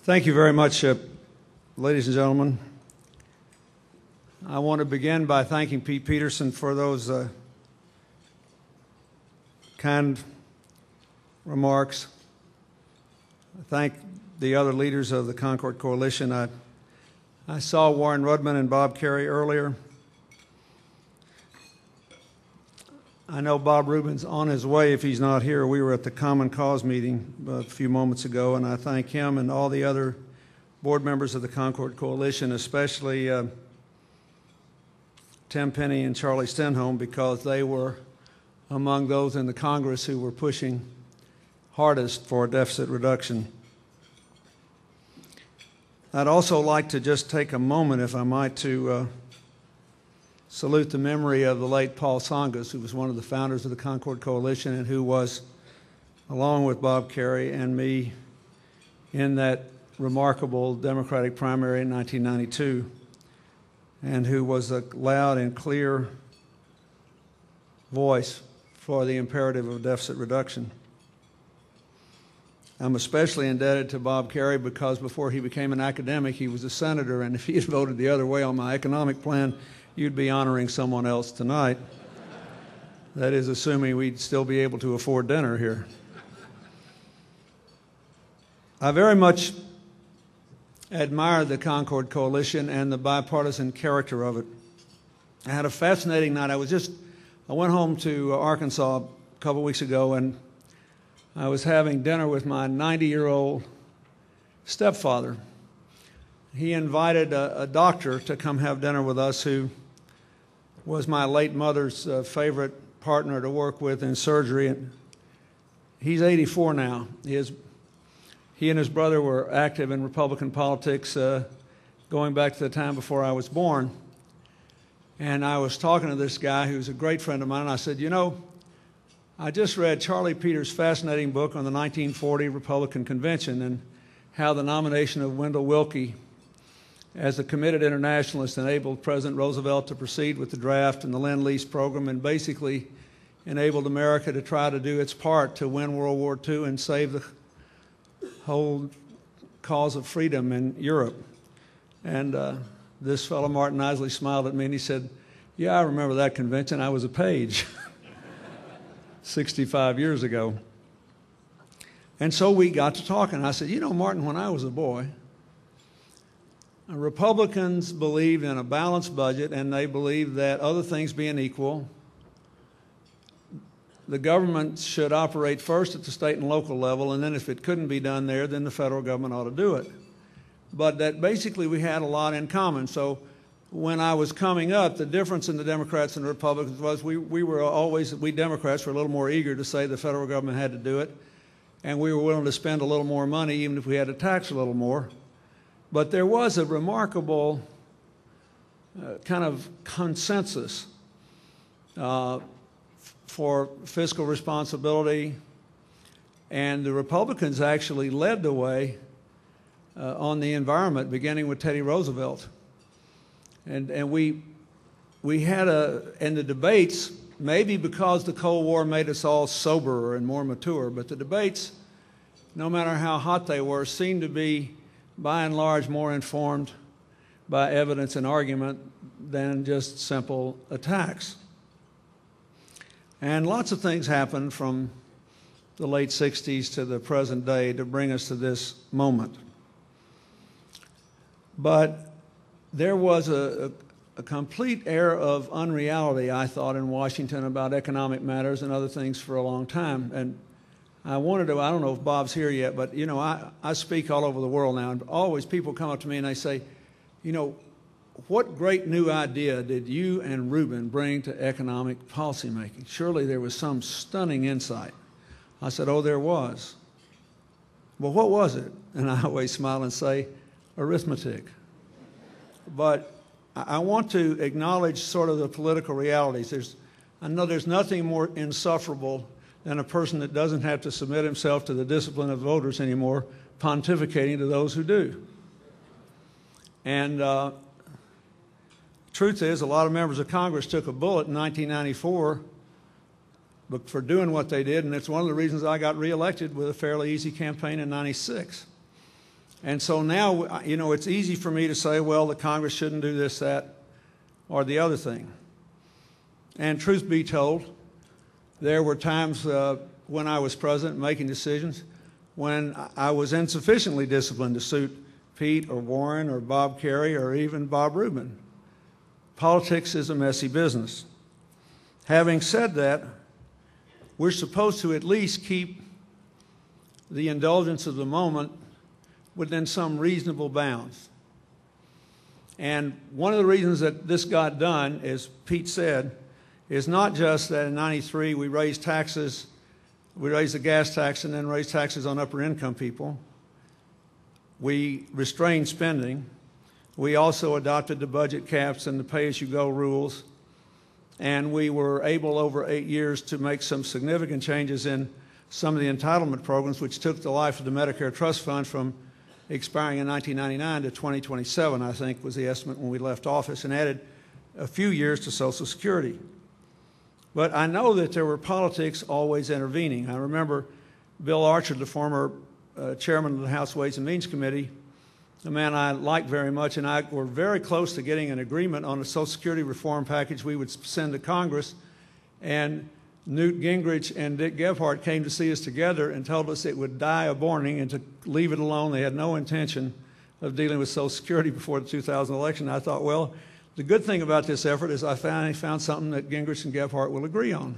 Thank you very much, ladies and gentlemen. I want to begin by thanking Pete Peterson for those kind remarks. I thank the other leaders of the Concord Coalition. I saw Warren Rudman and Bob Kerrey earlier. I know Bob Rubin's on his way if he's not here. We were at the Common Cause meeting a few moments ago, and I thank him and all the other board members of the Concord Coalition, especially Tim Penny and Charlie Stenholm, because they were among those in the Congress who were pushing hardest for deficit reduction. I'd also like to just take a moment, if I might, to salute the memory of the late Paul Tsongas, who was one of the founders of the Concord Coalition and who was, along with Bob Kerrey and me, in that remarkable Democratic primary in 1992, and who was a loud and clear voice for the imperative of deficit reduction. I'm especially indebted to Bob Kerrey because before he became an academic, he was a senator, and if he had voted the other way on my economic plan, you'd be honoring someone else tonight. That is, assuming we'd still be able to afford dinner here. I very much admire the Concord Coalition and the bipartisan character of it. I had a fascinating night. I went home to Arkansas a couple weeks ago, and I was having dinner with my 90-year-old stepfather. He invited a doctor to come have dinner with us who was my late mother's favorite partner to work with in surgery. And he's 84 now. He and his brother were active in Republican politics going back to the time before I was born. And I was talking to this guy who's a great friend of mine, and I said, you know, I just read Charlie Peters' fascinating book on the 1940 Republican Convention and how the nomination of Wendell Willkie as a committed internationalist enabled President Roosevelt to proceed with the draft and the Lend-Lease program and basically enabled America to try to do its part to win World War II and save the whole cause of freedom in Europe. And this fellow, Martin Isley, smiled at me and he said, yeah, I remember that convention. I was a page 65 years ago. And so we got to talking. I said, you know, Martin, when I was a boy, Republicans believed in a balanced budget, and they believed that, other things being equal, the government should operate first at the state and local level, and then if it couldn't be done there, then the federal government ought to do it. But that basically we had a lot in common. So when I was coming up, the difference in the Democrats and the Republicans was we Democrats were a little more eager to say the federal government had to do it, and we were willing to spend a little more money even if we had to tax a little more. But there was a remarkable kind of consensus for fiscal responsibility, and the Republicans actually led the way on the environment, beginning with Teddy Roosevelt. And we had in the debates, maybe because the Cold War made us all soberer and more mature, but the debates, no matter how hot they were, seemed to be by and large more informed by evidence and argument than just simple attacks. And lots of things happened from the late 60s to the present day to bring us to this moment. But there was a complete air of unreality, I thought, in Washington about economic matters and other things for a long time. And I wanted to, I don't know if Bob's here yet, but, you know, I speak all over the world now, and always people come up to me and they say, you know, what great new idea did you and Rubin bring to economic policymaking? Surely there was some stunning insight. I said, oh, there was. Well, what was it? And I always smile and say, arithmetic. But I want to acknowledge sort of the political realities. I know there's nothing more insufferable than a person that doesn't have to submit himself to the discipline of voters anymore, pontificating to those who do. And truth is, a lot of members of Congress took a bullet in 1994 for doing what they did, and it's one of the reasons I got reelected with a fairly easy campaign in '96. And so now, you know, it's easy for me to say, well, the Congress shouldn't do this, that, or the other thing. And truth be told, there were times when I was president making decisions when I was insufficiently disciplined to suit Pete or Warren or Bob Kerrey or even Bob Rubin. Politics is a messy business. Having said that, we're supposed to at least keep the indulgence of the moment within some reasonable bounds. And one of the reasons that this got done, as Pete said, is not just that in '93 we raised taxes, we raised the gas tax and then raised taxes on upper income people. We restrained spending. We also adopted the budget caps and the pay-as-you-go rules. And we were able over 8 years to make some significant changes in some of the entitlement programs, which took the life of the Medicare Trust Fund from expiring in 1999 to 2027, I think was the estimate when we left office, and added a few years to Social Security. But I know that there were politics always intervening. I remember Bill Archer, the former chairman of the House Ways and Means Committee, a man I liked very much, and I were very close to getting an agreement on a Social Security reform package we would send to Congress. And Newt Gingrich and Dick Gephardt came to see us together and told us it would die of boring and to leave it alone. They had no intention of dealing with Social Security before the 2000 election. I thought, well, the good thing about this effort is I finally found something that Gingrich and Gephardt will agree on.